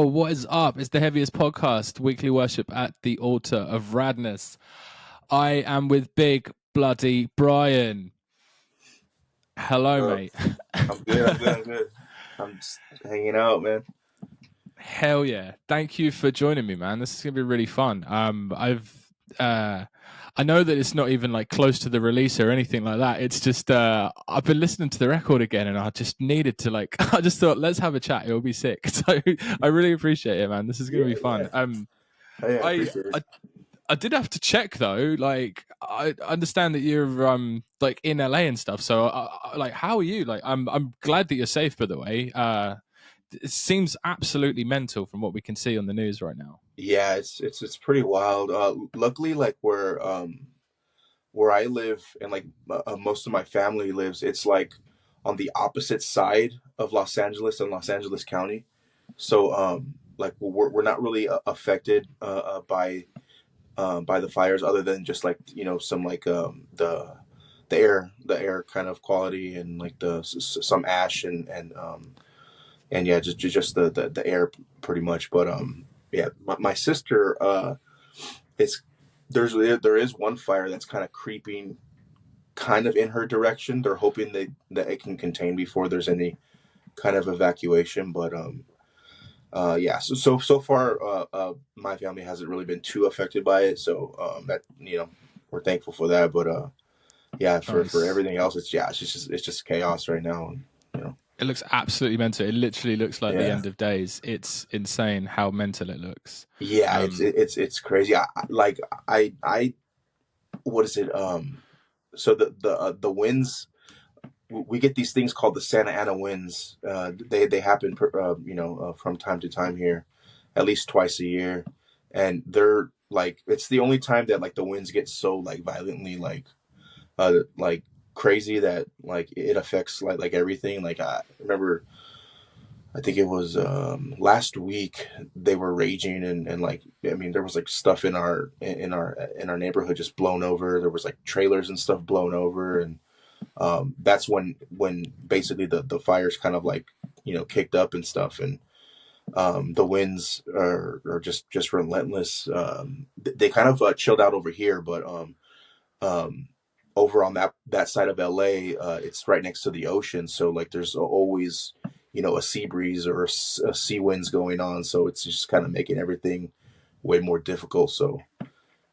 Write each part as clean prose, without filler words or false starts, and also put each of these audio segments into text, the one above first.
what is up? It's the Heavyist podcast, weekly worship at the altar of radness. I am with Bigg Brian. Hello, mate. I'm good. I'm just hanging out, man. Hell yeah. Thank you for joining me, man. This is going to be really fun. I know that it's not even like close to the release or anything like that. It's just, I've been listening to the record again and I just needed to I just thought, let's have a chat. It'll be sick. So I really appreciate it, man. This is going to be fun. Yeah. I appreciate it. I did have to check though. Like, I understand that you're like in LA and stuff. So, like, how are you? Like, I'm glad that you're safe. By the way, it seems absolutely mental from what we can see on the news right now. Yeah, it's pretty wild. Luckily, like where I live and like most of my family lives, it's like on the opposite side of Los Angeles and Los Angeles County. So like we're not really affected by the fires, other than just like some like the air kind of quality and like some ash and yeah, just the air pretty much. But yeah, my sister there is one fire that's kind of creeping kind of in her direction. They're hoping that it can contain before there's any kind of evacuation. But yeah, so far my family hasn't really been too affected by it, so that we're thankful for that. But yeah, for everything else, it's just chaos right now, and it looks absolutely mental. It literally looks like the end of days. It's insane how mental it looks. Yeah, it's crazy. I what is it? So the winds, we get these things called the Santa Ana winds. They happen from time to time here, at least twice a year, and they're like, it's the only time that like the winds get so like violently like crazy that like it affects like everything. Like I remember, I think it was last week they were raging, and like, I mean, there was like stuff in our neighborhood just blown over. There was like trailers and stuff blown over, and that's when basically the fires kind of like kicked up and stuff, and the winds are just relentless. They kind of chilled out over here, but over on that side of LA, it's right next to the ocean, so like there's always a sea breeze or a sea winds going on, so it's just kind of making everything way more difficult. So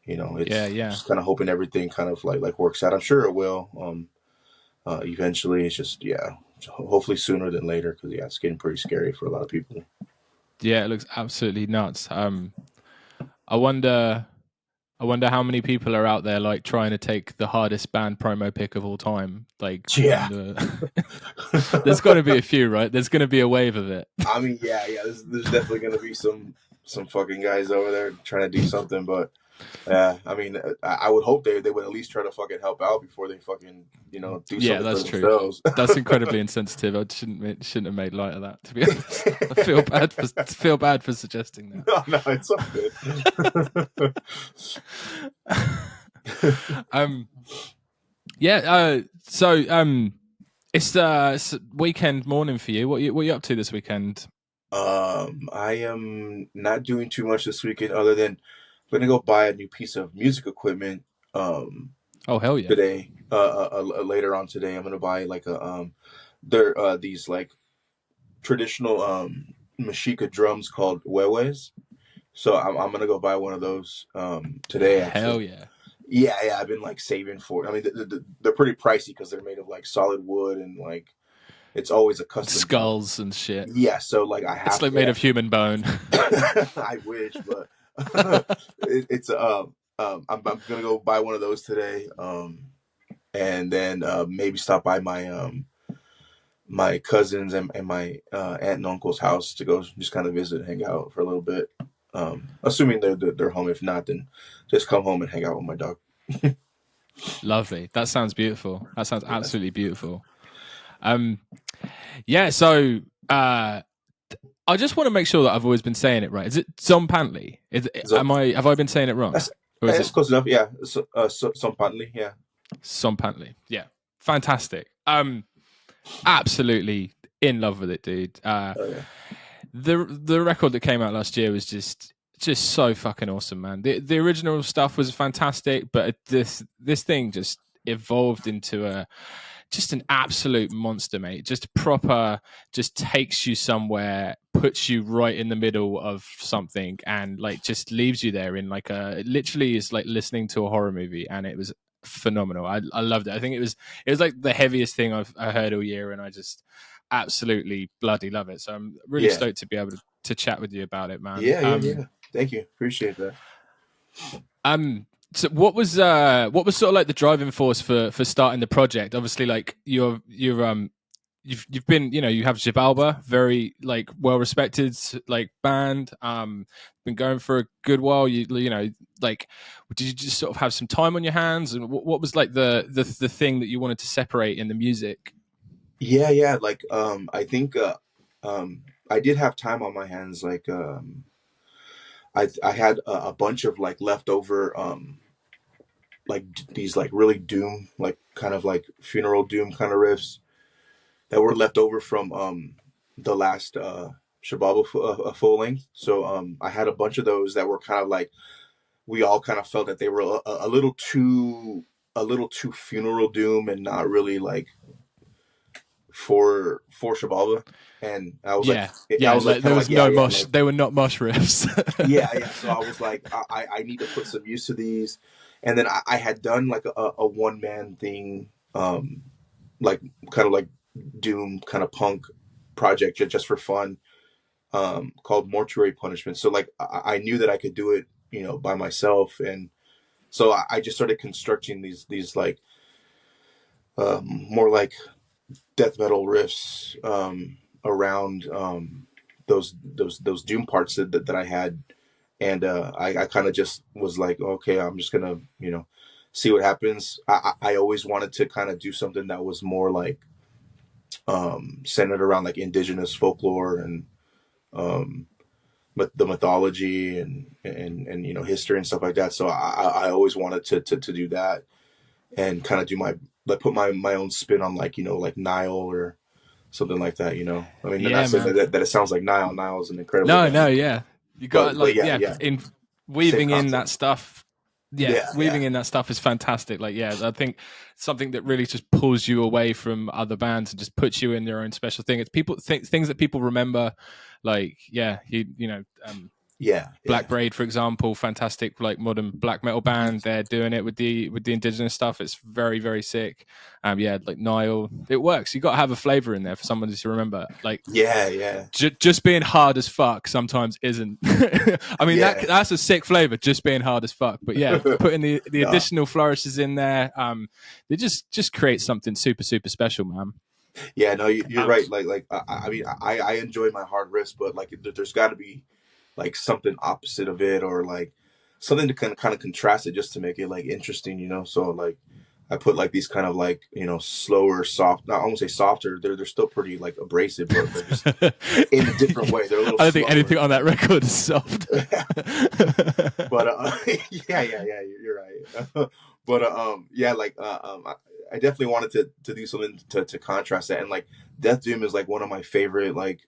it's just kind of hoping everything kind of like works out. I'm sure it will eventually. It's just hopefully sooner than later, because it's getting pretty scary for a lot of people. Yeah, it looks absolutely nuts. I wonder how many people are out there like trying to take the hardest band promo pick of all time. Like, there's got to be a few, right? There's going to be a wave of it. I mean, there's definitely going to be some fucking guys over there trying to do something, but I mean, I would hope they would at least try to fucking help out before they fucking do something that's for themselves. True. That's incredibly insensitive. I shouldn't have made light of that, to be honest. I feel bad for suggesting that. No, it's all good. It's weekend morning for you. What are you up to this weekend? I am not doing too much this weekend, other than I'm gonna go buy a new piece of music equipment. Oh hell yeah! Today, later on today, I'm gonna buy like these like traditional Mexica drums called huehues. So I'm gonna go buy one of those today. Actually. Hell yeah! Yeah. I've been like saving for it. I mean, they're pretty pricey because they're made of like solid wood, and like it's always a custom skulls and shit. Yeah, so like I have. It's like made of human bone. I wish, but it's I'm gonna go buy one of those today, and then maybe stop by my my cousins and my aunt and uncle's house to go just kind of visit and hang out for a little bit. Assuming they're home. If not, then just come home and hang out with my dog. Lovely. That sounds beautiful. That sounds absolutely beautiful. So I just want to make sure that I've always been saying it right. Is it Tzompantli? Have I been saying it wrong? It's close enough. Yeah. Tzompantli. Yeah. Tzompantli. Yeah. Fantastic. Absolutely in love with it, dude. The record that came out last year was just so fucking awesome, man. The original stuff was fantastic, but this thing just evolved into a just an absolute monster, mate. Just proper, just takes you somewhere, puts you right in the middle of something, and like just leaves you there in like a literally is like listening to a horror movie, and it was phenomenal. I loved it. I think it was like the heaviest thing I heard all year, and I just absolutely bloody love it. So I'm really Yeah, stoked to be able to chat with you about it, man. yeah. Thank you, appreciate that. Um, so what was sort of like the driving force for starting the project? Obviously, like you've been, you know, you have Xibalba, very like well respected like band, been going for a good while. You know, like did you just sort of have some time on your hands, and what was like the thing that you wanted to separate in the music? Yeah, like I think I did have time on my hands. Like I had a bunch of like leftover like these like really doom, like kind of like funeral doom kind of riffs that were left over from the last Shababa full length. So I had a bunch of those that were kind of like, we all kind of felt that they were a little too funeral doom and not really like for Shababa. And Yeah, I yeah, was like like kind there of was like no like mosh, they were not mosh riffs. yeah. So I was like, I need to put some use to these. And then I had done like a one man thing, like kind of like doom kind of punk project just for fun, called Mortuary Punishment. So like I knew that I could do it, you know, by myself. And so I just started constructing these like more like death metal riffs around those doom parts that I had. And I kind of just was like, okay, I'm just gonna, you know, see what happens. I always wanted to kind of do something that was more like centered around like indigenous folklore and um, but the mythology and you know history and stuff like that. So I always wanted to do that and kind of do my like put my own spin on like, you know, like Nile or something like that. You know, I mean, not Yeah, saying man. that it sounds like Nile. Nile is an incredible No, no, band, yeah. You got but like yeah, yeah, yeah, in same weaving in concept. that stuff. Yeah, Yeah. weaving in that stuff is fantastic. Like, yeah, I think something that really just pulls you away from other bands and just puts you in their own special thing. It's people things that people remember. Like, yeah, you know, Yeah. Black Braid, for example, fantastic like modern black metal band. They're doing it with the indigenous stuff. It's very very sick. Yeah, like Nile, it works. You got to have a flavor in there for someone to remember. Like Yeah. just being hard as fuck sometimes isn't. I mean Yeah. that's a sick flavor, just being hard as fuck. But yeah, putting the No. additional flourishes in there, they just create something super super special, man. Yeah. No. You're Um, right. Like I mean, I enjoy my hard riffs, but like there's got to be like something opposite of it, or like something to kind of contrast it, just to make it like interesting, you know. So like I put like these kind of like, you know, slower, soft. Not I won't say softer. They're still pretty like abrasive, but they're just I in a different way. They're a little don't think anything slower. on that record is soft. But yeah. You're right. But yeah, like I definitely wanted to do something to contrast that, and like Death Doom is like one of my favorite like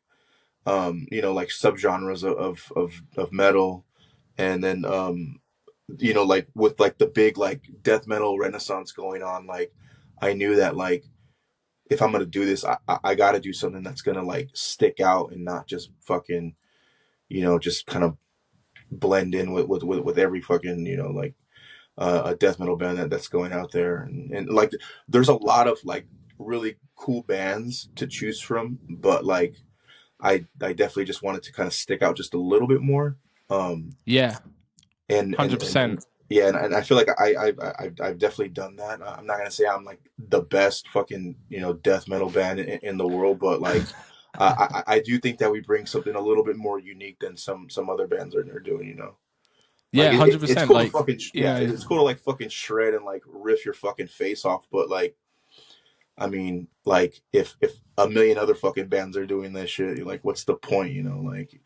you know, like subgenres of metal. And then you know, like with like the big like death metal renaissance going on, like I knew that like if I'm gonna do this, I gotta do something that's gonna like stick out and not just fucking, you know, just kind of blend in with every fucking, you know, like a death metal band that's going out there. And like there's a lot of like really cool bands to choose from, but like I definitely just wanted to kind of stick out just a little bit more. Um, Yeah, and 100%. yeah, and I feel like I've definitely done that. I'm not gonna say I'm like the best fucking, you know, death metal band in the world, but like I do think that we bring something a little bit more unique than some other bands are doing. You know, like Yeah, hundred it's percent. cool to Like fucking you know, it's cool to like fucking shred and like riff your fucking face off, but like I mean, like if a million other fucking bands are doing this shit, you're like, what's the point? You know, like,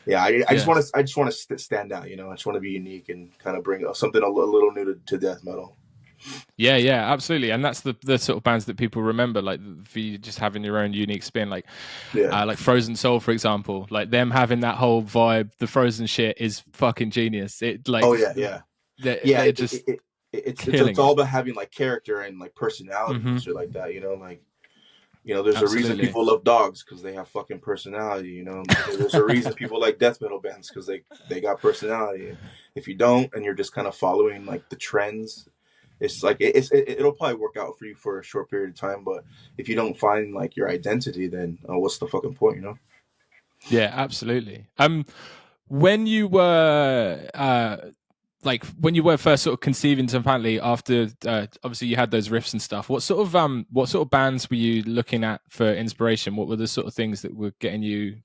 yeah, yeah, I just want to stand out. You know, I just want to be unique and kind of bring something a little new to death metal. Yeah, absolutely, and that's the sort of bands that people remember, like for you just having your own unique spin, Yeah. like Frozen Soul, for example, like them having that whole vibe. The Frozen shit is fucking genius. It Oh like yeah, yeah, yeah. they're just It's killing all it. about having like character and like personality and Hmm. shit like that. Like there's a reason Absolutely. people love dogs because they have fucking personality. There's a reason people like death metal bands because they got personality. And if you don't, and you're just kind of following like the trends, it's like it'll probably work out for you for a short period of time. But if you don't find like your identity, then what's the fucking point? Yeah, absolutely. When you were when you were first sort of conceiving Tzompantli after obviously you had those riffs and stuff, what sort of bands were you looking at for inspiration? What were the sort of things that were getting you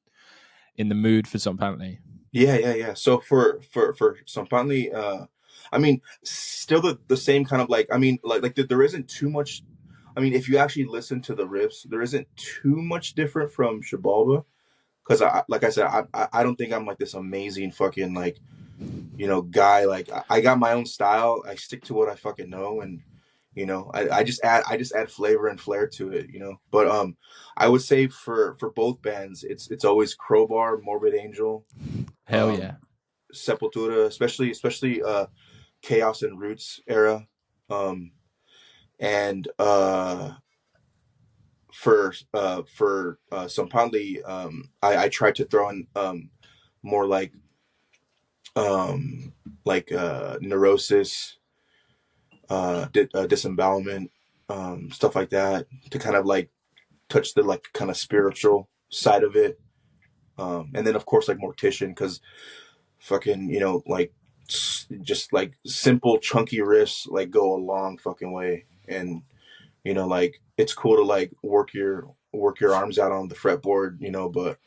in the mood for Tzompantli? Yeah. So for Tzompantli, I mean, still the same kind of like, I mean, like there isn't too much. I mean, if you actually listen to the riffs, there isn't too much different from Xibalba because like I said, I don't think I'm like this amazing fucking like guy. Like I got my own style. I stick to what I fucking know, and I just add flavor and flair to it. But I would say for both bands, it's always Crowbar, Morbid Angel, Hell yeah. um, Sepultura, especially Chaos and Roots era, um, and for Tzompantli, I tried to throw in more Neurosis, Disembowelment, stuff like that to kind of like touch the like kind of spiritual side of it, and then of course like Mortician because fucking like just like simple chunky riffs like go a long fucking way, and like it's cool to like work your arms out on the fretboard, but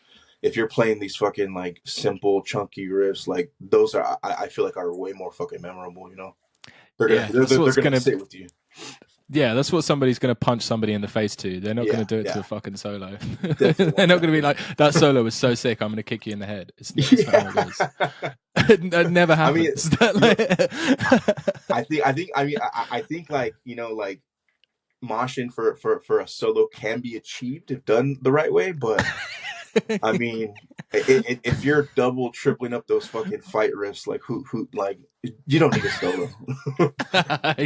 if you're playing these fucking like simple chunky riffs, like those are I feel like are way more fucking memorable. they're gonna Yeah, they're, they're gonna sit with you. that's what somebody's gonna punch somebody in the face to. They're not gonna Yeah, do it to yeah, a fucking solo. definitely They're want not that. gonna be like, that solo was so sick, I'm gonna kick you in the head. It's not how it goes. Yeah. It never I mean, happens. you know, I think like like moshing for a solo can be achieved if done the right way, but I mean, if you're double tripling up those fucking fight riffs, like who like you don't need a solo.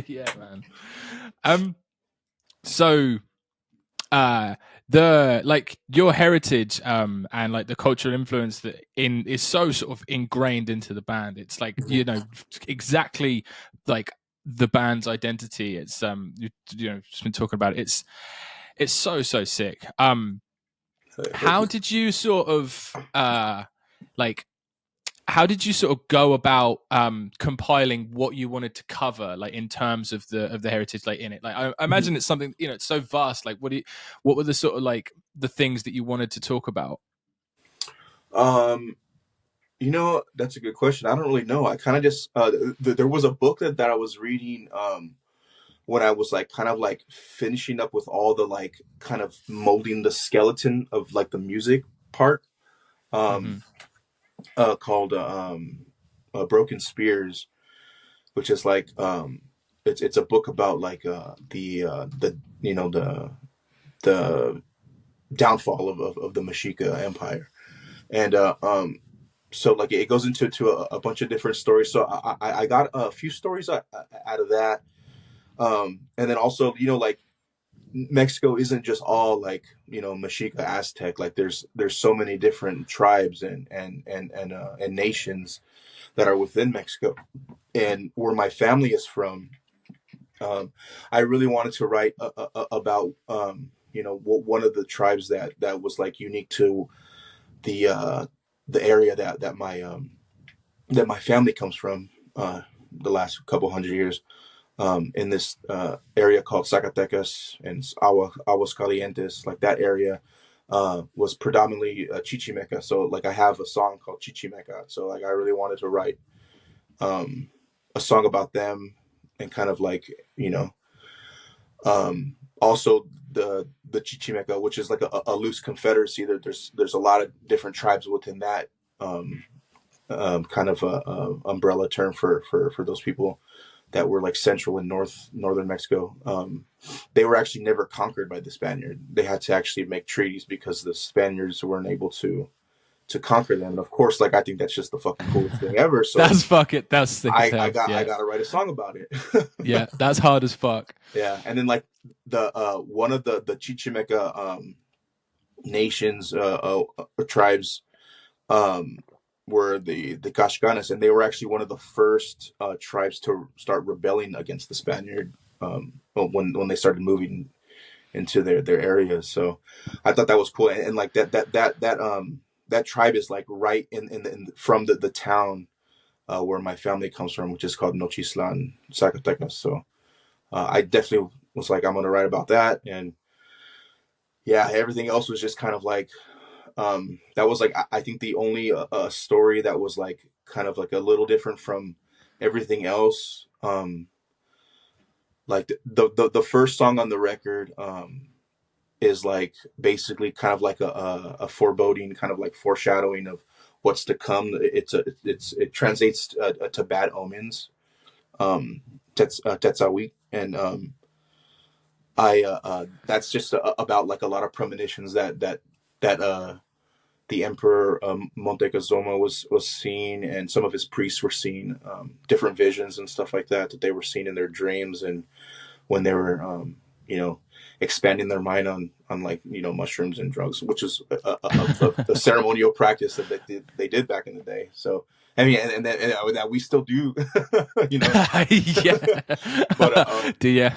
Yeah, man. Um, so the like your heritage and like the cultural influence that in is so sort of ingrained into the band. It's like exactly like the band's identity. It's just been talking about it. It's so sick. Thank How you. did you sort of like how did you sort of go about compiling what you wanted to cover, like in terms of the heritage, like in it? Like I imagine it's something, it's so vast. Like what were the sort of like the things that you wanted to talk about? Um, that's a good question. I don't really know. I kind of just there was a book that I was reading when I was like kind of like finishing up with all the like kind of molding the skeleton of like the music part. Hmm. Um, called Broken Spears, which is like it's a book about like the the downfall of the Mexica Empire, and so like it goes into a bunch of different stories. So I got a few stories out of that, and then also like Mexico isn't just all like Mexica Aztec. Like there's so many different tribes and nations that are within Mexico, and where my family is from. I really wanted to write about one of the tribes that was like unique to the area that my family comes from. The last couple hundred years, in this area called Zacatecas and Aguascalientes, like that area was predominantly Chichimeca. So like I have a song called Chichimeca. So like I really wanted to write um, a song about them and kind of like also the Chichimeca, which is like a loose confederacy. There's a lot of different tribes within that kind of umbrella term for those people. that were like central and northern Mexico. They were actually never conquered by the Spaniard. They had to actually make treaties because the Spaniards weren't able to conquer them. And of course, like I think that's just the fucking coolest thing ever. So That's fuck it. That's sick as I hell. got I Yeah. got to write a song about it. Yeah. That's hard as fuck. Yeah, and then like the one of the Chichimeca nations tribes were the Kashkanas, and they were actually one of the first tribes to start rebelling against the Spaniard when they started moving into their areas. So I thought that was cool, and like that tribe is like right in from the town where my family comes from, which is called Nochislan, Zacatecas. So I definitely was like, I'm gonna write about that, and yeah, everything else was just kind of like that was like I think the only story that was like kind of like a little different from everything else. Like the first song on the record is like basically kind of like a foreboding, kind of like foreshadowing of what's to come. It translates to bad omens, Tetzawi, and I that's just about like a lot of premonitions that the emperor Montezuma was seeing, and some of his priests were seeing different visions and stuff like that they were seeing in their dreams, and when they were you know, expanding their mind on like, you know, mushrooms and drugs, which is a ceremonial practice that they did back in the day. So I mean, and that we still do, you know. Yeah. But Do you?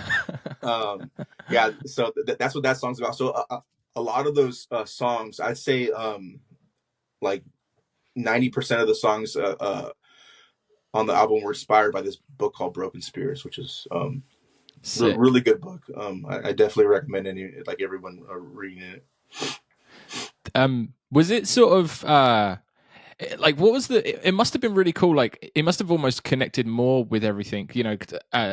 yeah, so that's what that song's about. So a lot of those songs, I'd say like 90% of the songs on the album were inspired by this book called Broken Spirits, which is Sick. really good book. I definitely recommend everyone reading it. Was it sort of like what was the? It must have been really cool. Like it must have almost connected more with everything. You know,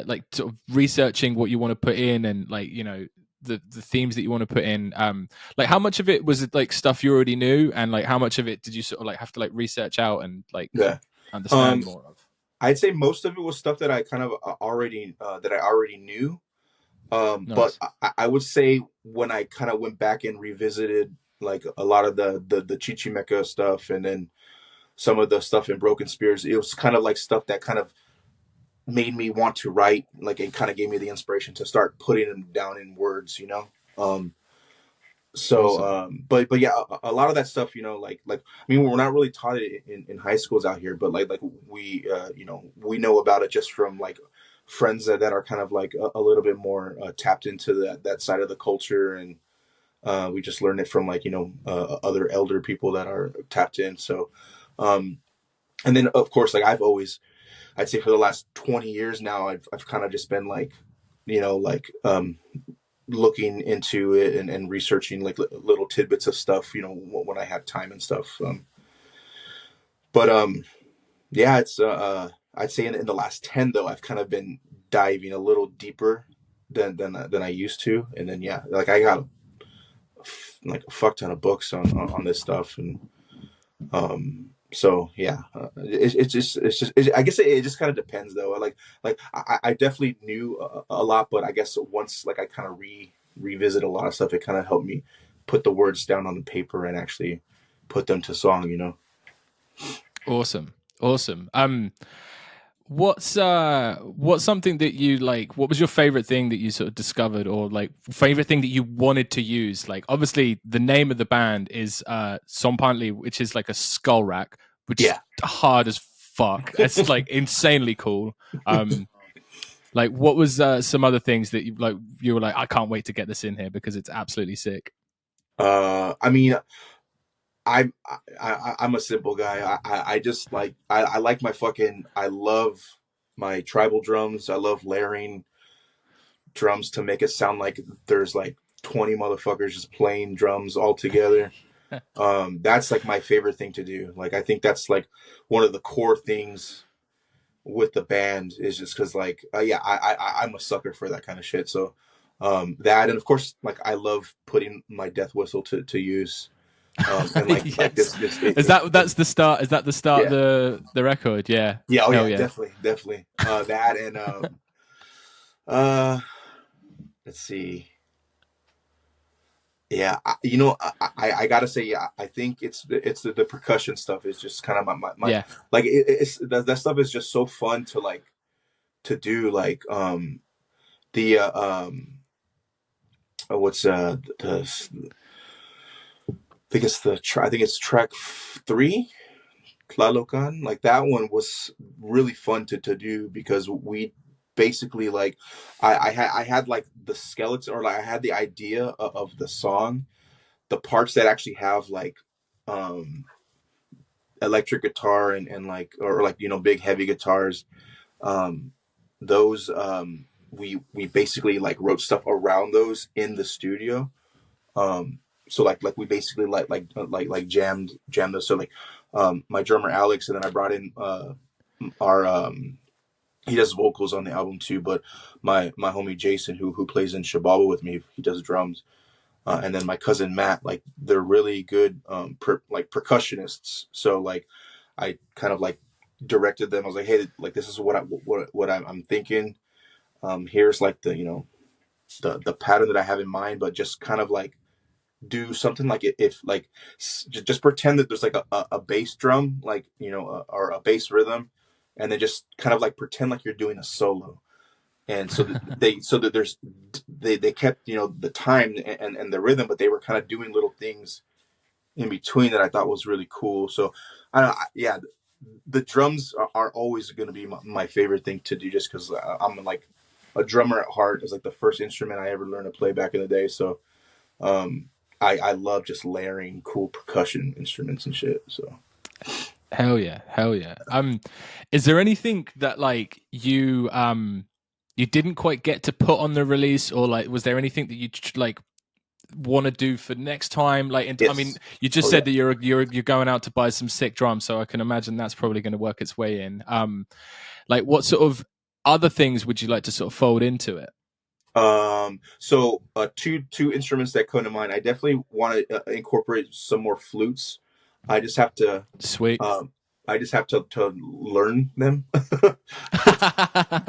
like sort of researching what you want to put in, and like, you know, the themes that you want to put in. Like how much of it was it like stuff you already knew, and like how much of it did you sort of like have to like research out and like Yeah. understand more of? I'd say most of it was stuff that I kind of already knew. But Nice. I would say when I kind of went back and revisited like a lot of the Chichimeca stuff, and then some of the stuff in Broken Spears, it was kind of like stuff that kind of made me want to write, like it kind of gave me the inspiration to start putting them down in words, you know. So Awesome. but yeah, a lot of that stuff, you know, like I mean, we're not really taught it in high schools out here, but like we you know, we know about it just from like friends that are kind of like a little bit more tapped into that side of the culture, and we just learned it from like, you know, other elder people that are tapped in. So and then of course, like I'd say for the last 20 years now, I've kind of just been like, you know, like looking into it and researching like little tidbits of stuff, you know, when I have time and stuff. But yeah, it's I'd say in the last 10 though, I've kind of been diving a little deeper than I used to, and then yeah, like I got like a fuck ton of books on this stuff, and so yeah, I guess it just kind of depends though. Like I definitely knew a lot, but I guess once like I kind of revisit a lot of stuff, it kind of helped me put the words down on the paper and actually put them to song, you know. Awesome. Awesome. What's something that you like, what was your favorite thing that you sort of discovered, or like favorite thing that you wanted to use? Like obviously the name of the band is Tzompantli, which is like a skull rack, which is Yeah. hard as fuck. It's like insanely cool. Like what was some other things that you were like, I can't wait to get this in here because it's absolutely sick. I mean, I'm a simple guy. I just like I like my fucking I love my tribal drums. I love layering drums to make it sound like there's like 20 motherfuckers just playing drums all together. That's like my favorite thing to do. Like I think that's like one of the core things with the band, is just because like yeah, I'm a sucker for that kind of shit. So that, and of course like I love putting my death whistle to use. And like Yes. this Is that's the start? Is that the start of yeah, the record? Yeah. yeah, oh Hell yeah, yeah. definitely that and uh let's see. Yeah, I gotta say, yeah, I think it's the percussion stuff is just kind of my Yeah. like it's that stuff is just so fun to like to do like the what's I think it's track 3, Tlalocan. Like that one was really fun to do because we basically like I had like the skeleton or like I had the idea of the song, the parts that actually have like um electric guitar and like or like big heavy guitars, um those we basically like wrote stuff around those in the studio. So like we basically like jammed those. So like my drummer Alex, and then I brought in our he does vocals on the album too, but my homie Jason who plays in Xibalba with me, he does drums. And then my cousin Matt, like they're really good like percussionists. So like I kind of like directed them. I was like, hey, like this is what I'm thinking. Here's like the the pattern that I have in mind, but just kind of like do something like if like just pretend that there's like a bass drum, like or a bass rhythm, and then just kind of like pretend like you're doing a solo. And so that there's they kept the time and the rhythm, but they were kind of doing little things in between that I thought was really cool. So I don't know, yeah, the drums are always going to be my favorite thing to do, just because I'm like a drummer at heart. It's like the first instrument I ever learned to play back in the day. So um, I love just layering cool percussion instruments and shit. So Hell yeah. Hell yeah. Is there anything that like you didn't quite get to put on the release, or like was there anything that you like want to do for next time? Like, I mean, yes, you just oh yeah. said that you're going out to buy some sick drums, so I can imagine that's probably going to work its way in. Like, what sort of other things would you like to sort of fold into it? So two instruments that come to mind. I definitely want to incorporate some more flutes. I just have to Sweet. um I just have to learn them because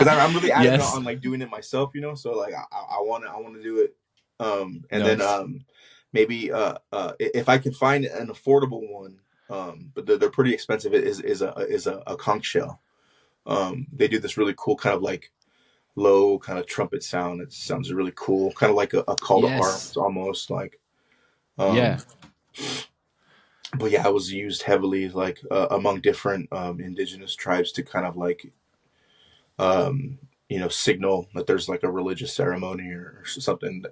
I'm really adamant Yes. on like doing it myself, so like I want to do it. And then Nice. maybe if I can find an affordable one, but they're pretty expensive, it is a conch shell. They do this really cool kind of like low kind of trumpet sound. It sounds really cool, kind of like a call to Yes. arms almost like. Yeah. Um, but yeah, it was used heavily like among different indigenous tribes to kind of like um, signal that there's like a religious ceremony or something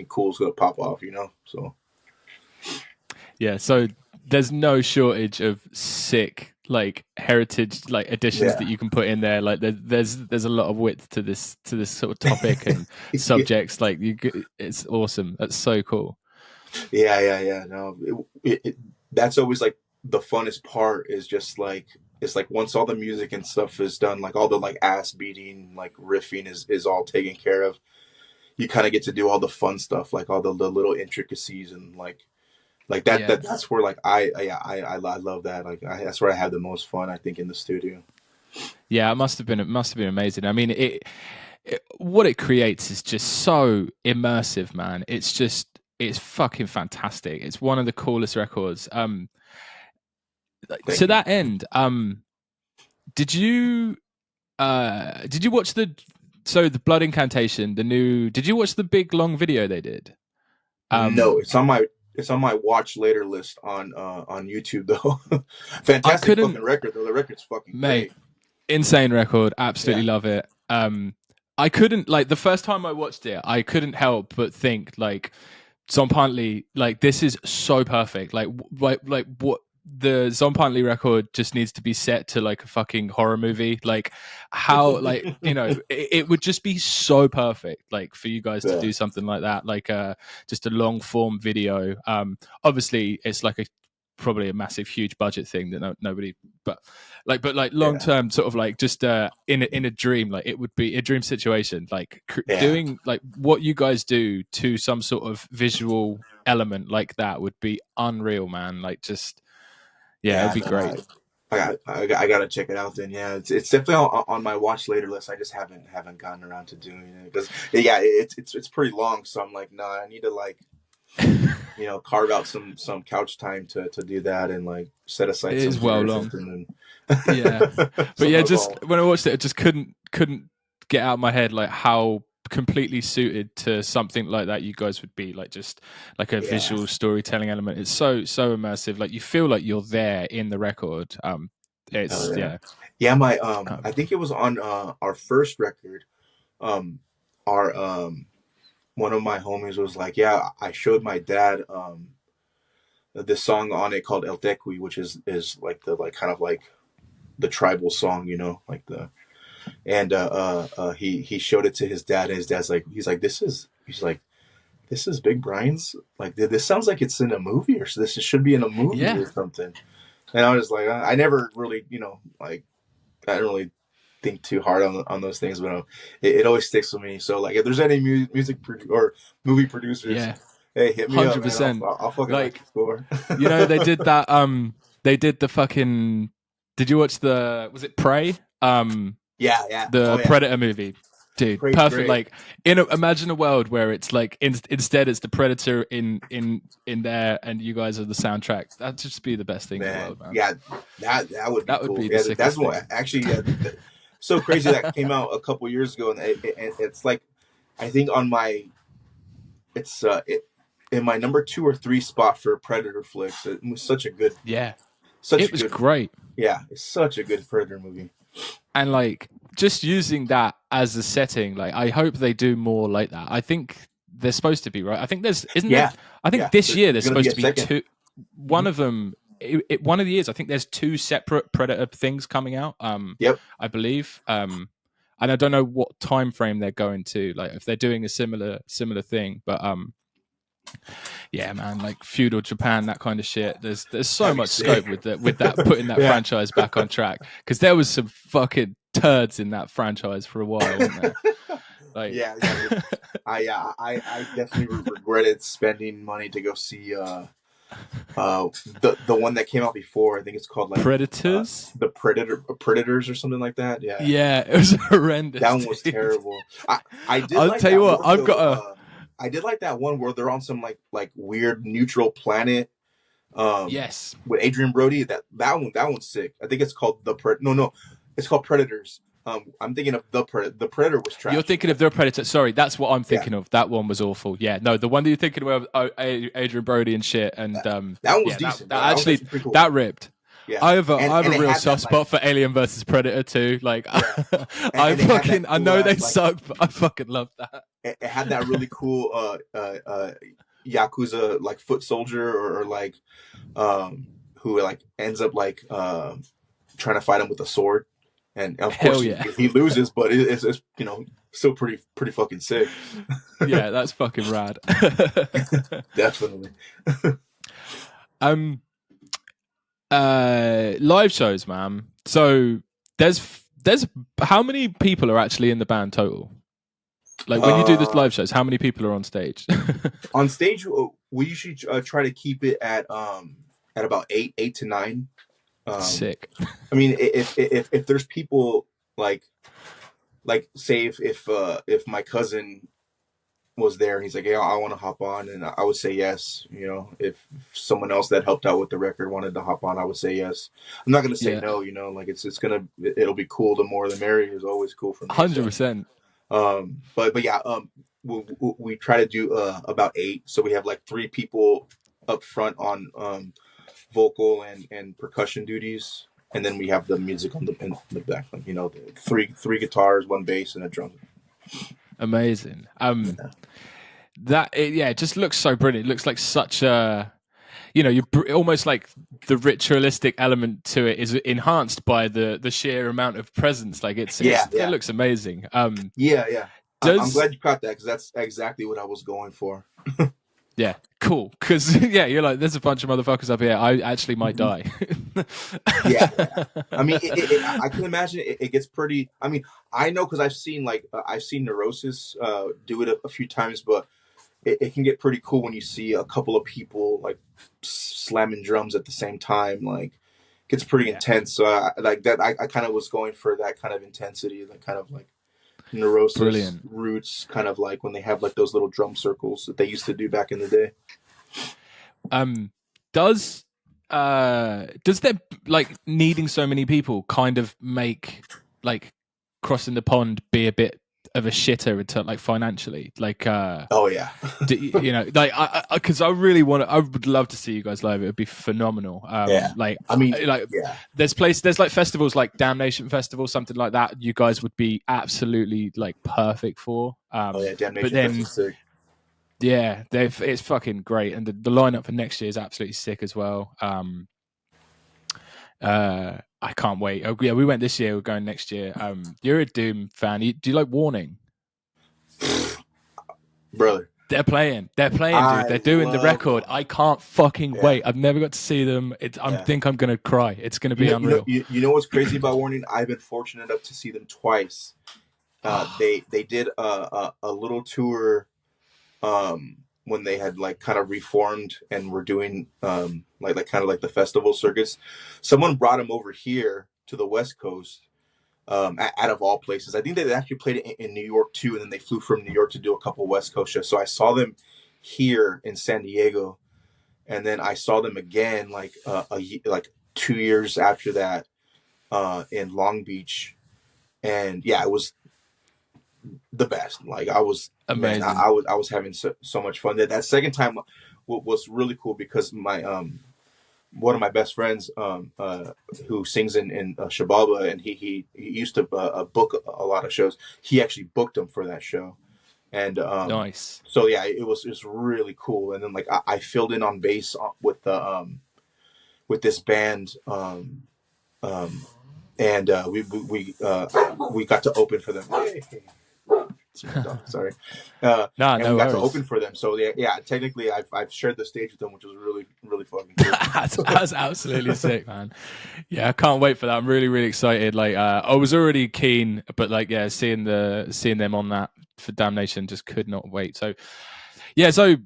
cool is gonna pop off. So Yeah. So there's no shortage of sick like heritage like additions yeah, that you can put in there. Like there's a lot of width to this sort of topic and yeah, subjects. Like it's awesome. That's so cool. yeah. No, that's always like the funnest part is just like it's like once all the music and stuff is done, like all the like ass beating, like riffing is all taken care of. You kind of get to do all the fun stuff, like all the little intricacies and like Yeah. that's where like I love that. Like that's where I have the most fun, I think, in the studio. Yeah, it must have been amazing. I mean, what it creates is just so immersive, man. It's fucking fantastic. It's one of the coolest records. Thank To you. that end, did you did you watch the Blood Incantation, the new? Did you watch the big long video they did? No, Um, it's on my watch later list on YouTube though. I Fantastic couldn't, fucking record though. The record's fucking mate. great. Insane record. Yeah. Absolutely love it. I couldn't like the first time I watched it. I couldn't help but think like Tzompantli, like this is so perfect. Like what the Tzompantli record just needs to be set to like a fucking horror movie. Like how like it would just be so perfect like for you guys to Yeah. do something like that, like just a long form video. Obviously it's like a probably a massive huge budget thing that nobody but like long Yeah. term sort of like just in a dream, like it would be a dream situation, like Yeah. doing like what you guys do to some sort of visual element like that would be unreal, man. Like just yeah, it'd Yeah, be no, great. I gotta check it out then. Yeah, it's definitely on my watch later list. I just haven't gotten around to doing it because yeah, it's pretty long. So I'm like, nah, I need to like carve out some couch time to do that and like set It aside some is well beer or long. something Yeah. and But some yeah, just alcohol. when I watched it, I just couldn't get out of my head like how completely suited to something like that you guys would be, like just like a Yeah, visual storytelling element. It's so immersive. Like you feel like you're there in the record. It's hell yeah, yeah. yeah. My Um, I think it was on our first record. Our One of my homies was like, yeah, I showed my dad this song on it called El Tequi, which is like the like kind of like the tribal song, like the and he showed it to his dad, and his dad's like, he's like, this is Bigg Brian's, like this sounds like it's in a movie, or so this should be in a movie yeah. or something. And I was like, I never really, like I don't really think too hard on those things, but it always sticks with me. So like, if there's any or movie producers, Yeah. hey, hit me up, man. 100%. I'll fucking write Like, the score. they did that they did the fucking did you watch the was it Prey? Yeah, yeah. Oh The yeah, Predator movie. Dude, Praise perfect. great. Like, imagine a world where it's like instead it's the Predator in there, and you guys are the soundtrack. That'd just be the best thing in the Man, world, man. yeah, that would be That would cool. be the Yeah, that's sickest what thing. actually. Yeah, so crazy that came out a couple years ago, and it's like, I think on my in my number 2 or 3 spot for Predator flicks. It was Yeah, such it a was good, great. yeah, it's such a good Predator movie. And like just using that as a setting, like I hope they do more like that. I think they're supposed to be, right. I think there's isn't there Yeah, I think yeah. this year There's there's gonna be supposed a to be second. two. Mm-hmm. One of them, one of the years, I think there's 2 separate Predator things coming out. Yep. I believe. And I don't know what time frame they're going to, like if they're doing a similar thing. But yeah, man, like feudal Japan, that kind of shit. There's so That'd be much scope sick. with that putting that Yeah. franchise back on track, because there was some fucking turds in that franchise for a while, wasn't there? Like, Yeah, yeah. I definitely regretted spending money to go see the one that came out before. I think it's called like Predators. the Predators or something like that. Yeah, Yeah, it was that horrendous. one was Dude. terrible. I did I'll like tell you that what, one I've got though. a I did like that one where they're on some like weird neutral planet. yes. With Adrian Brody. That one's sick. I think it's called No, it's called Predators. I'm thinking of the Predator. The Predator was You're trash. thinking of the Predator. Sorry, that's what I'm Yeah, thinking of. That one was awful. Yeah, no, the one that you're thinking of, Adrian Brody and shit, and that one was yeah, that decent. that That was actually actually pretty cool. that ripped. Yeah, I have a and it real had soft that like spot for Alien versus Predator too. Like, yeah, I and it had that fucking I cool know they ass like suck, but I fucking love that. it had that really cool Yakuza like foot soldier or like who like ends up like trying to fight him with a sword, and of course Hell yeah, he loses, but it's still pretty fucking sick. yeah, that's fucking rad. Definitely. um, live shows, man. So there's how many people are actually in the band total? Like when you do this Uh, live shows, how many people are on stage? on stage, we usually try to keep it at about eight to nine. Um, Sick. I mean, if there's people like say if my cousin was there and he's like, yeah, I want to hop on, and I would say yes. If someone else that helped out with the record wanted to hop on, I would say yes. I'm not gonna say Yeah, no. Like it'll be cool. The more the merrier is always cool for me. So 100%. but yeah, we try to do about 8, so we have like 3 people up front on vocal and percussion duties, and then we have the music on in the back, like, the three guitars, 1 bass, and a drum. Amazing. Yeah, Yeah, it just looks so brilliant. It looks like such a, you almost like the ritualistic element to it is enhanced by the sheer amount of presence. Like yeah, it yeah, looks amazing. yeah. I'm Does glad you caught that, because that's exactly what I was going for. Yeah, cool. Because yeah, you're like, there's a bunch of motherfuckers up here. I actually might Mhm. die. Yeah, yeah. I mean, I can imagine it gets pretty. I mean, I know because I've seen Neurosis do it a few times, but it can get pretty cool when you see a couple of people like slamming drums at the same time. Like, it gets pretty Yeah, intense. So like that, I kind of was going for that kind of intensity, like kind of like Neurosis brilliant. roots, kind of like when they have like those little drum circles that they used to do back in the day. Um, does there like needing so many people kind of make like crossing the pond be a bit of a shitter in terms like financially? Like, Oh yeah, you know, like because I really want to. I would love to see you guys live. It would be phenomenal. yeah. I mean, Like yeah. there's like festivals like Damnation Festival, something like that. You guys would be absolutely like perfect for. Oh yeah, But Damnation Fest then is sick. yeah, it's fucking great, and the lineup for next year is absolutely sick as well. I can't wait. Oh yeah, we went this year. We're going next year. You're a Doom fan. Do you like Warning? Brother. They're playing. They're playing, dude. I They're doing the love record. Warning. I can't fucking Yeah, wait. I've never got to see them. I yeah. think I'm gonna cry. It's gonna be unreal. You know what's crazy about Warning? I've been fortunate enough to see them twice. They did a little tour when they had like kind of reformed and were doing like kind of like the festival circuits. Someone brought them over here to the West Coast, out of all places. I think they actually played it in New York too, and then they flew from New York to do a couple West Coast shows. So I saw them here in San Diego, and then I saw them again like 2 years after that in Long Beach, and yeah, it was the best. Like I was, man, Amazing. I was having so much fun. That second time was really cool because my one of my best friends who sings in Xibalba, and he used to book a lot of shows. He actually booked them for that show, and Nice. so yeah, it was really cool. And then like I filled in on bass with the with this band, um, and we got to open for them. Hey. It's my dog, sorry. Nah, And we no got to worries. open for them. So yeah, technically I've shared the stage with them, which was really fucking cool. That's absolutely sick, man. Yeah, I can't wait for that. I'm really, really excited. Like, I was already keen, but like, yeah, seeing them on that for Damnation just could not wait. So, yeah, so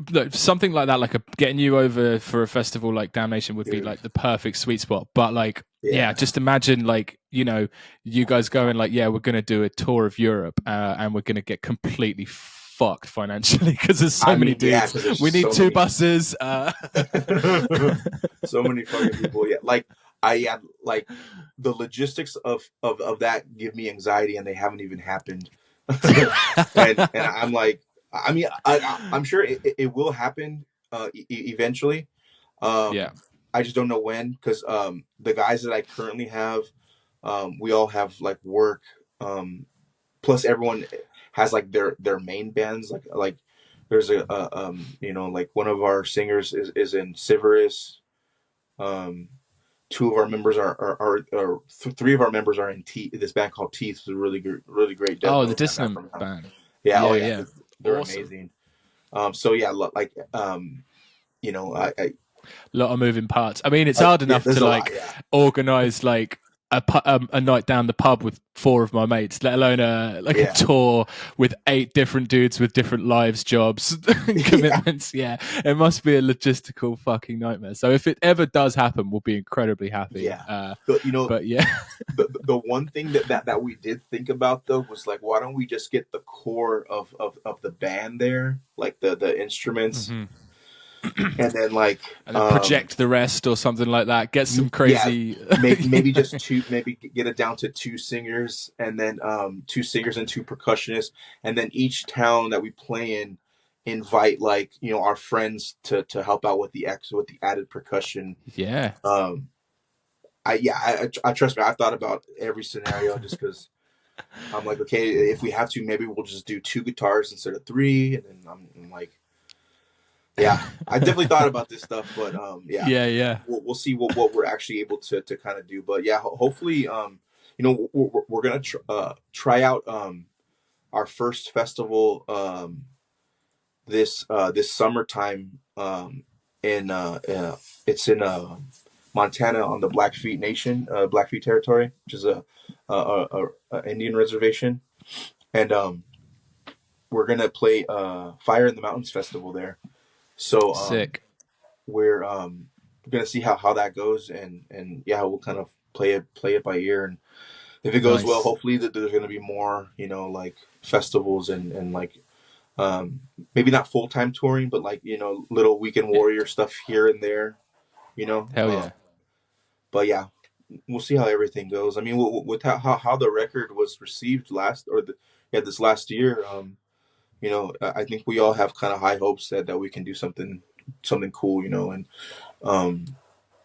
look, something like that, like getting you over for a festival like Damnation would be Dude, like the perfect sweet spot. But like, yeah, yeah. just imagine like, you know, you guys going like, yeah, we're gonna do a tour of Europe, and we're gonna get completely fucked financially because there's so I many mean, yeah, dudes. because there's We just need so two many, buses. so many fucking people. Yeah, like I had like the logistics of that give me anxiety, and they haven't even happened. And I'm like, I mean, I'm sure it will happen eventually. Yeah. I just don't know when because the guys that I currently have, we all have like work. Plus, everyone has like their main bands. Like there's you know, like one of our singers is in Siveris. Um, two of our members three of our members are in this band called Teeth. It's a really great death Oh, the metal band back Dissonant from town. band. Yeah, oh Yeah, yeah, yeah. they're Awesome. amazing. So yeah, like you know, I A lot of moving parts. I mean, it's hard yeah, enough there's to a lot. like Yeah, organize like a night down the pub with four of my mates, let alone a yeah, tour with 8 different dudes with different lives, jobs, and yeah, commitments. Yeah, it must be a logistical fucking nightmare. So if it ever does happen, we'll be incredibly happy. yeah. But you know, But yeah, the one thing that we did think about though was like, why don't we just get the core of the band there, like the instruments, hmm and then like and then project the rest or something like that. Get some yeah, crazy. maybe just two, maybe get it down to two singers, and then two singers and two percussionists, and then each town that we play in invite like, you know, our friends to help out with with the added percussion. Yeah. um I trust me, I've thought about every scenario just because I'm like, okay, if we have to, maybe we'll just do two guitars instead of three, and then I'm like, yeah, I definitely thought about this stuff, but yeah, Yeah, yeah. we'll see what we're actually able to kind of do. But yeah, hopefully, you know, we're gonna try out our first festival this summertime, in it's in Montana on the Blackfeet Nation, Blackfeet territory, which is a Indian reservation, and we're gonna play Fire in the Mountains festival there. So Sick. we're gonna see how that goes, and yeah, we'll kind of play it by ear, and if it goes well, Nice. hopefully that there's gonna be more, like festivals and like um maybe not full time touring, but like little weekend Yeah. warrior stuff here and there, you know. Hell yeah. But yeah, we'll see how everything goes. I mean, with how the record was received this last year, I think we all have kind of high hopes that we can do something cool, and um,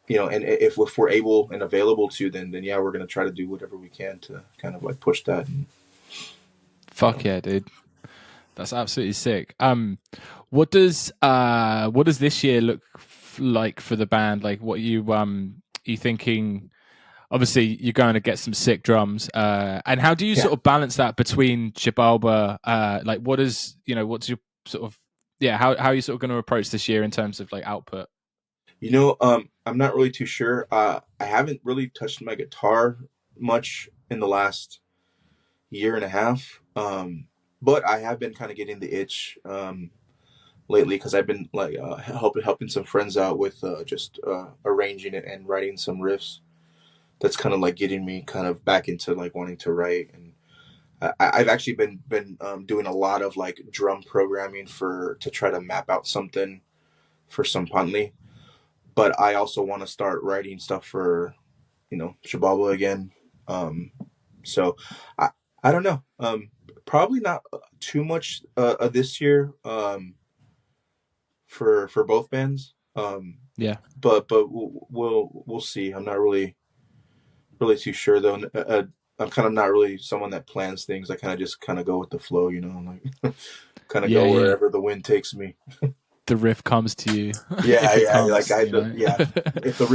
and if we're able and available to, then yeah, we're gonna try to do whatever we can to kind of like push that, and you Fuck know. yeah, dude. That's absolutely sick. What does this year look like for the band? Like, what you thinking? Obviously, you're going to get some sick drums. And how do you Yeah, sort of balance that between Xibalba? Like, what's your sort of how are you sort of going to approach this year in terms of like output? I'm not really too sure. I haven't really touched my guitar much in the last year and a half. But I have been kind of getting the itch lately because I've been like helping some friends out with just arranging it and writing some riffs. That's kind of like getting me kind of back into like wanting to write, and I've actually been doing a lot of like drum programming to try to map out something for Tzompantli. But I also want to start writing stuff for Xibalba again. So I I don't know. Probably not too much this year for both bands. Yeah, But we'll see. I'm not really too sure though. I'm kind of not really someone that plans things. I kind of just kind of go with the flow, like kind of yeah, go yeah. wherever the wind takes me. The riff comes to you Yeah, if it yeah. Like comes. yeah. If the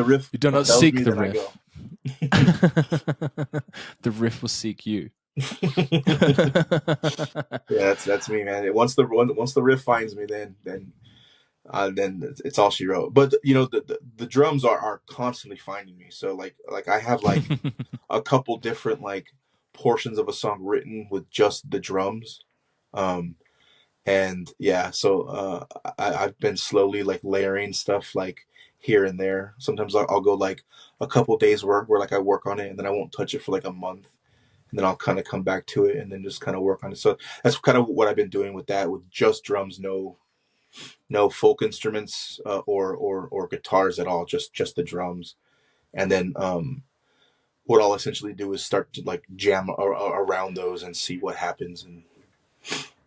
riff You do not tells seek me, the then I riff. go. The riff will seek you. Yeah, that's me, man. Once the riff finds me, then it's all she wrote. But the drums are constantly finding me. So like I have like a couple different like portions of a song written with just the drums. Um, and yeah, so I've been slowly like layering stuff like here and there. Sometimes I'll go like a couple days where like I work on it and then I won't touch it for like a month, and then I'll kind of come back to it and then just kind of work on it. So that's kind of what I've been doing with that, with just drums, no folk instruments or guitars at all, just the drums. And then what I'll essentially do is start to like jam around those and see what happens. And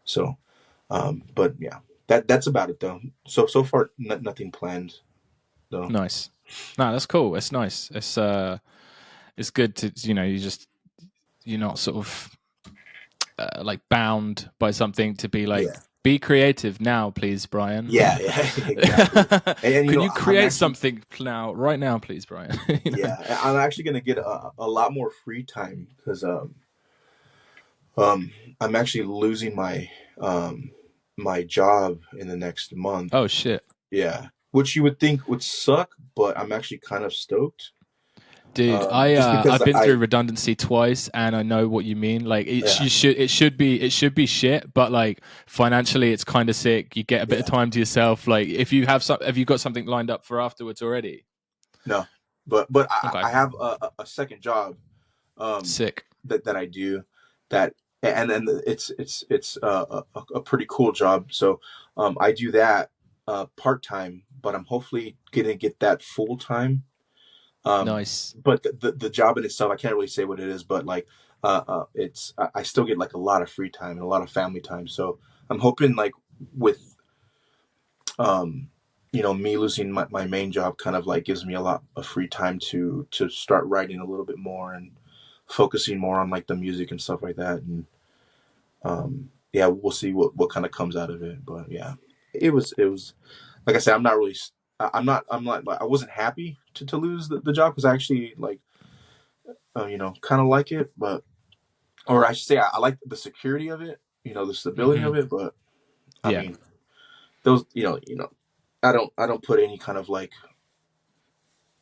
so, but yeah, that's about it though. So far, nothing planned though. Nice. No, that's cool. It's nice. It's good to you're not sort of like bound by something to be like Yeah, be creative now, please, Brian. yeah, exactly. And Can you I'm create actually, something now, right now, please, Brian? yeah, I'm actually gonna get a lot more free time because I'm actually losing my job in the next month. Oh shit. Yeah, which you would think would suck, but I'm actually kind of stoked. Dude, Just because I've been through I redundancy twice, and I know what you mean. Like yeah, it should be shit, but like financially, it's kind of sick. You get a bit of yeah, time to yourself. Like if have you got something lined up for afterwards already? no, but Okay, I have a second job um sick, that I do, that, and then it's a pretty cool job. So I do that part time, but I'm hopefully gonna get that full time. nice. But the job in itself, I can't really say what it is, but like it's I still get like a lot of free time and a lot of family time. So I'm hoping like with um me losing my main job kind of like gives me a lot of free time to start writing a little bit more and focusing more on like the music and stuff like that. And yeah, we'll see what kind of comes out of it. But yeah, it was like I said, I'm not really I'm not like, I wasn't happy to lose the job because I actually like kind of like it, but, or I should say, I like the security of it, the stability Hmm. of it. But I Yeah. mean, those, I don't put any kind of like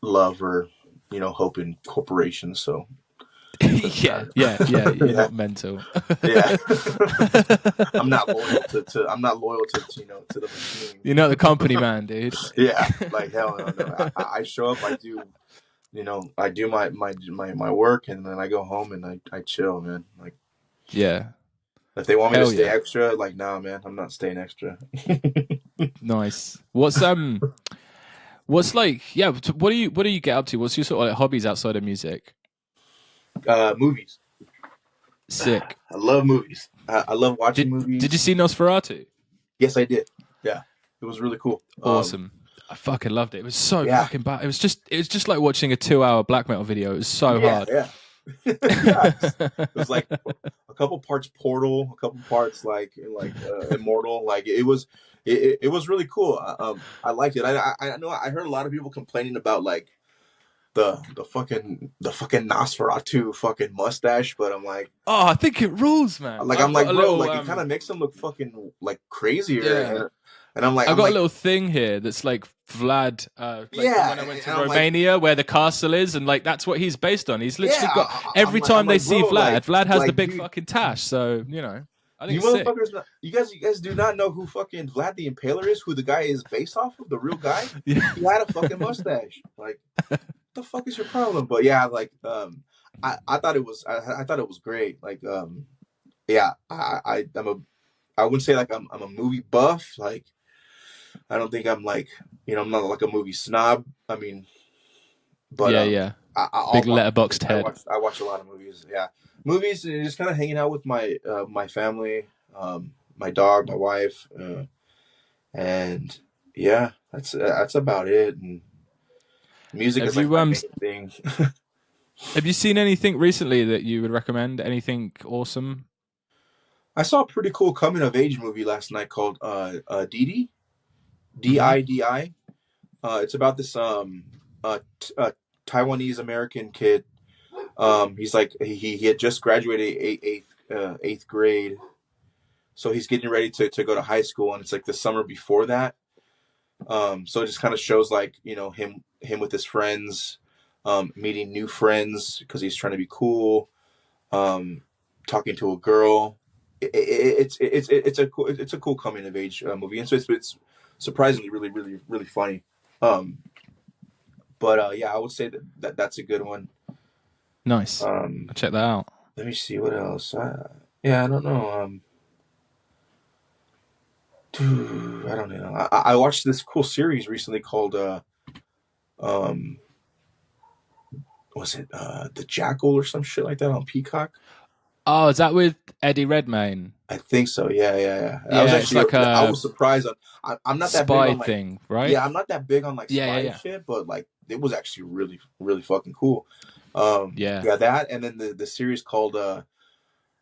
love or hope in corporations. So Yeah, yeah, yeah. You're Yeah, not mental. yeah. I'm not loyal to to the machine. You're not the company man, dude. Yeah, like hell no, no. I show up, I do, I do my work, and then I go home and I chill, man. Like Yeah. if they want me to Hell stay yeah. extra, like nah, man, I'm not staying extra. Nice. What's like, yeah, what do you get up to? What's your sort of like hobbies outside of music? Movies. Sick. I love movies. I love watching Did you movies. see Nosferatu? Yes, I did. Yeah, it was really cool. Awesome. I fucking loved it. It was so Yeah, fucking bad. It was just like watching a 2 hour black metal video. It was so yeah, hard. yeah. Yeah, it was like a couple parts Portal, a couple parts like Immortal. Like it was really cool. I liked it. I know I heard a lot of people complaining about like the fucking Nosferatu fucking mustache, but I'm like, Oh, I think it rules, man. I've I'm got like, a bro, little like it kind of makes him look fucking like crazier, yeah. and I'm like, I got a little thing here that's like Vlad, like from yeah, when I went to and I'm like, Romania, where the castle is, and like that's what he's based on. He's yeah, literally got I'm every like, time they see bro, Vlad has the big dude, fucking tash. So I think you it's sick. motherfuckers, you guys do not know who fucking Vlad the Impaler is, who the guy is based off of, the real guy. Yeah, He had a fucking mustache. Like, what the fuck is your problem? But yeah, like, I thought it was, I thought it was great. Like, yeah, I wouldn't say like I'm a movie buff. Like, I don't think I'm like, I'm not like a movie snob. I mean, but yeah, yeah. I'll Big watch letterboxed movies. head. I watch a lot of movies. Yeah, movies and just kind of hanging out with my family, my dog, my wife, and yeah, that's about it. And music Have is like you my main thing. have you seen anything recently that you would recommend? Anything awesome? I saw a pretty cool coming of age movie last night called Didi, Mm-hmm. Didi. It's about this Taiwanese American kid. He's like he had just graduated eighth grade, so he's getting ready to go to high school, and it's like the summer before that. So it just kind of shows like him with his friends, meeting new friends because he's trying to be cool, talking to a girl. It's a cool coming of age movie, and so it's surprisingly really funny. Um, but yeah, I would say that's a good one. Nice. Um, I'll check that out. let me see what else. Yeah, I don't know. Dude, I don't know. I watched this cool series recently called um was it the Jackal or some shit like that on Peacock? Oh, is that with Eddie Redmayne? I think so. Yeah, yeah, yeah. Yeah, it's like I a was surprised on. I'm not that big spy on like. thing, right? Yeah, I'm not that big on like Yeah, yeah, spy yeah. shit, but like it was actually really fucking cool. Yeah. Yeah, that and then the series called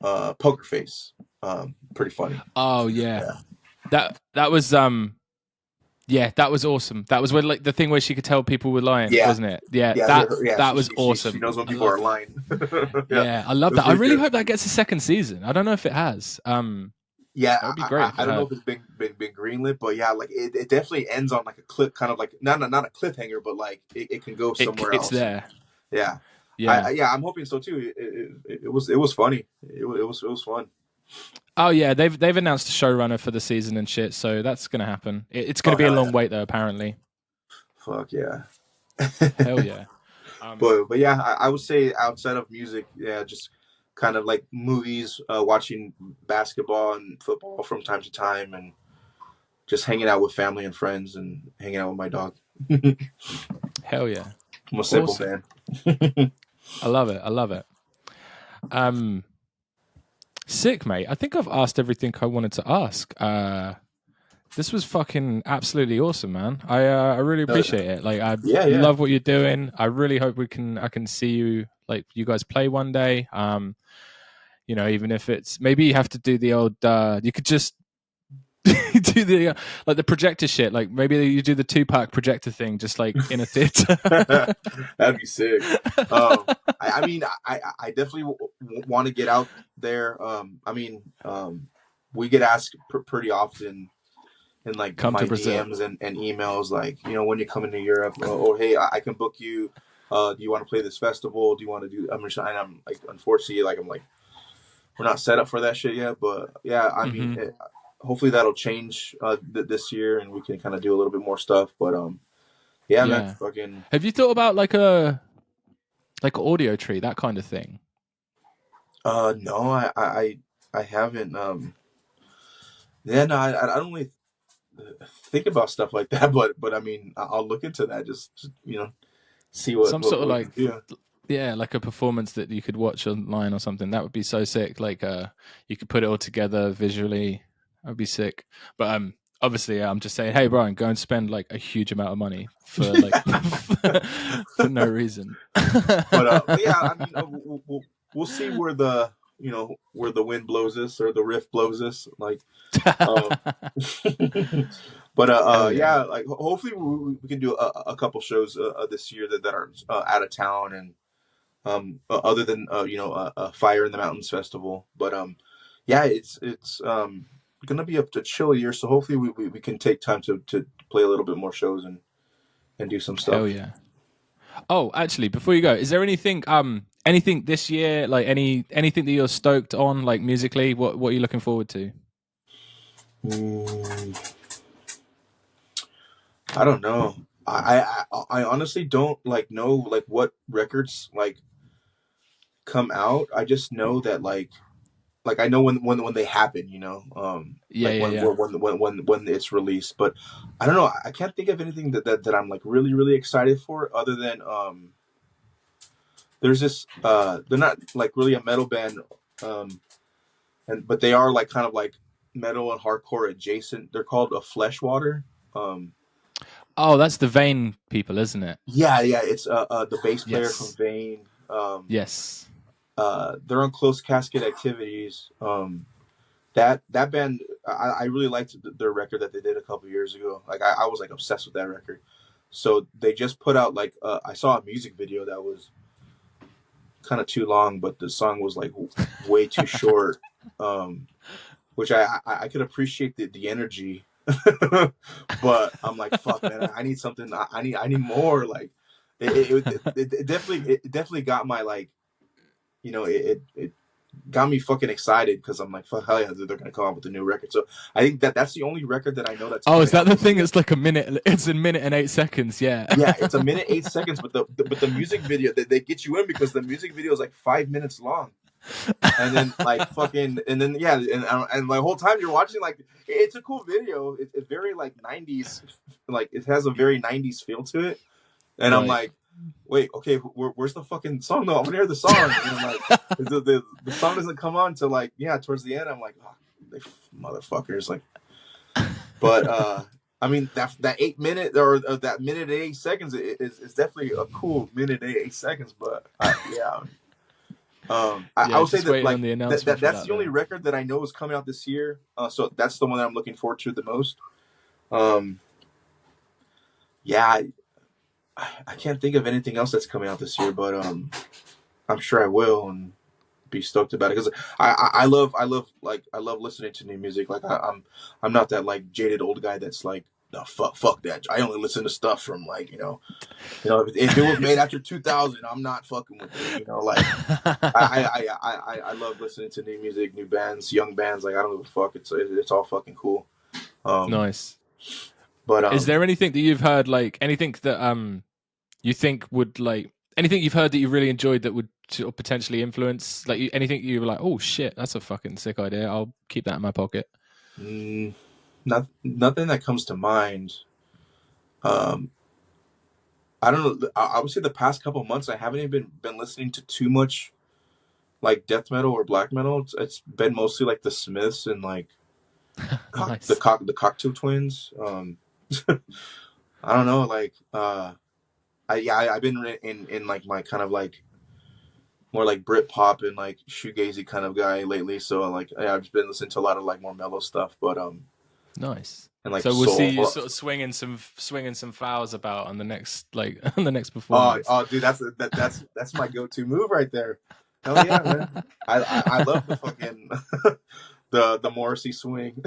Poker Face. Pretty funny. Oh yeah. Yeah. That was yeah, that was awesome. That was when like the thing where she could tell people were lying, Yeah, wasn't it? Yeah, yeah, yeah. that was She awesome. knows when I people are love that. lying. Yeah, Yeah, I it love was that. I pretty really good. hope that gets a second season. I don't know if it has. Yeah, That would be great if I it don't know had. if it's been greenlit, but yeah, like it definitely ends on like a clip, kind of like not a cliffhanger, but like it can go somewhere It's else. there. Yeah, Yeah. yeah, I'm hoping so too. It was funny. It was fun. Oh yeah, they've announced a showrunner for the season and shit, so that's gonna happen. It's gonna Oh be a hell long yeah! wait though, apparently. Fuck yeah! Hell yeah. But yeah, I would say outside of music, yeah, just kind of like movies, watching basketball and football from time to time, and just hanging out with family and friends and hanging out with my dog. Hell yeah. I'm a simple Awesome. man. I love it. I love it. Um Sick, mate. I think I've asked everything I wanted to ask. This was fucking absolutely awesome, man. I really appreciate it. Like, I Yeah, yeah. love what you're doing. I really hope I can see you, like, you guys play one day. Even if it's maybe you have to do the old. You could just do the like the projector shit. Like maybe you do the 2-pack projector thing, just like in a theater. That'd be sick. I mean, I definitely want to get out there. I mean, we get asked pretty often in like Come my to Brazil. DMs and emails, like when you're coming to Europe, or hey, I can book you. Do you want to play this festival? Do you want to do? I'm like, unfortunately, like I'm like, we're not set up for that shit yet. But yeah, I mean, Hmm. hopefully that'll change this year, and we can kind of do a little bit more stuff. But yeah, man, Yeah. fucking Have you thought about like an audio tree, that kind of thing? no, I haven't. Yeah, no, I don't really think about stuff like that. But I mean, I'll look into that. Just see Some sort of what we can like, do. yeah, like a performance that you could watch online or something. That would be so sick. Like, you could put it all together visually. That would be sick. But obviously, I'm just saying, hey, Brian, go and spend like a huge amount of money for like for no reason. But yeah, I mean, we'll see where the where the wind blows us or the riff blows us. Like, um, but Hell yeah. yeah, like hopefully we can do a couple shows this year that are out of town and other than Fire in the Mountains festival. But yeah, it's gonna be up to chill year, so hopefully we can take time to play a little bit more shows and do some Hell stuff. yeah. Oh, actually, before you go, is there anything this year, like anything that you're stoked on, like musically? What are you looking forward to? Mm, I don't know. I honestly don't like know like what records like come out. I just know that like I know when they happen, Yeah, like yeah, when yeah. when it's released. But I don't know. I can't think of anything that I'm like really excited for other than there's this they're not like really a metal band but they are like kind of like metal and hardcore adjacent. They're called a Fleshwater. Um, Oh, that's the Vane people, isn't it? yeah, it's the bass player from Yes. Vane. Yes. They're on Close Casket Activities. That band, I really liked their record that they did a couple years ago. Like I was like obsessed with that record. So they just put out like I saw a music video that was kind of too long, but the song was like way too short. Um, which I could appreciate the energy, but I'm like fuck man, I need something. I need more. Like it definitely got my like it got me fucking excited because I'm like, fuck, hell yeah, they're gonna come out with a new record. So I think that's the only record that I know that's Oh, is coming that out the this thing? year. It's like a minute. It's a minute and 8 seconds. Yeah. Yeah, it's a minute 8 seconds, but the music video they get you in because the music video is like 5 minutes long, and then like fucking and then yeah, and the whole time you're watching like it's a cool video. It's very like 90s, like it has a very 90s feel to it, and I'm Right. like, wait, okay, where's the fucking song? No, I want to hear the song. And I'm like, the song doesn't come on till like towards the end. I'm like, oh, they motherfuckers like, but I mean that 8 minute or that minute and 8 seconds is definitely a cool minute and 8 seconds. But yeah, I Yeah. would say Just that waiting on like the announcement for that's that the only then. record that I know is coming out this year. So that's the one that I'm looking forward to the most. Um, yeah, I can't think of anything else that's coming out this year, but I'm sure I will and be stoked about it because I love listening to new music. Like I'm not that like jaded old guy that's like no fuck that. I only listen to stuff from like if it was made after 2000, I'm not fucking with it. Like I love listening to new music, new bands, young bands. Like I don't give a fuck. It's all fucking cool. Um, Nice. but Is there anything that you've heard, like anything that you think would like anything you've heard that you really enjoyed that would sort of potentially influence like anything you were like, oh shit, that's a fucking sick idea. I'll keep that in my pocket. mm, nothing that comes to mind. Um, I don't know. I would say the past couple months I haven't even been listening to too much like death metal or black metal. It's been mostly like the Smiths and like Nice. the Cocktail Twins. I don't know. Like I've been in like my kind of like more like Brit pop and like shoegazy kind of guy lately. So like I've just been listening to a lot of like more mellow stuff, but Nice. and like So we'll see you soul. sort of swinging some fouls about on the next like on the next performance. Dude, that's my go-to move right there. Hell yeah, man. I love the fucking the Morrissey swing.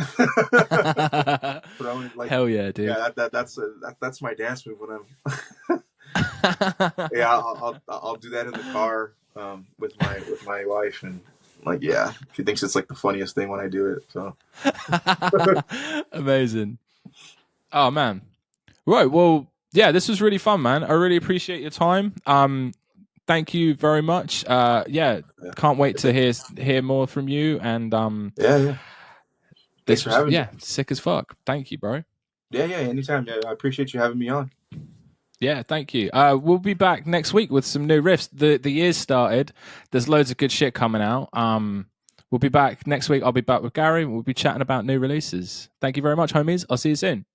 Throwing like Hell yeah, dude. yeah, that's my dance move when I'm Yeah, I'll do that in the car with my wife, and like, yeah, she thinks it's like the funniest thing when I do it. So Amazing. Oh man. Right. Well, yeah, this was really fun, man. I really appreciate your time. Thank you very much. Yeah, yeah, can't wait to hear more from you. And yeah, yeah. Thanks this for was, having me. yeah, sick as fuck. Thank you, bro. Yeah, yeah, anytime. Yeah, I appreciate you having me on. Yeah, thank you. We'll be back next week with some new riffs. The year's started. There's loads of good shit coming out. We'll be back next week. I'll be back with Gary. We'll be chatting about new releases. Thank you very much, homies. I'll see you soon.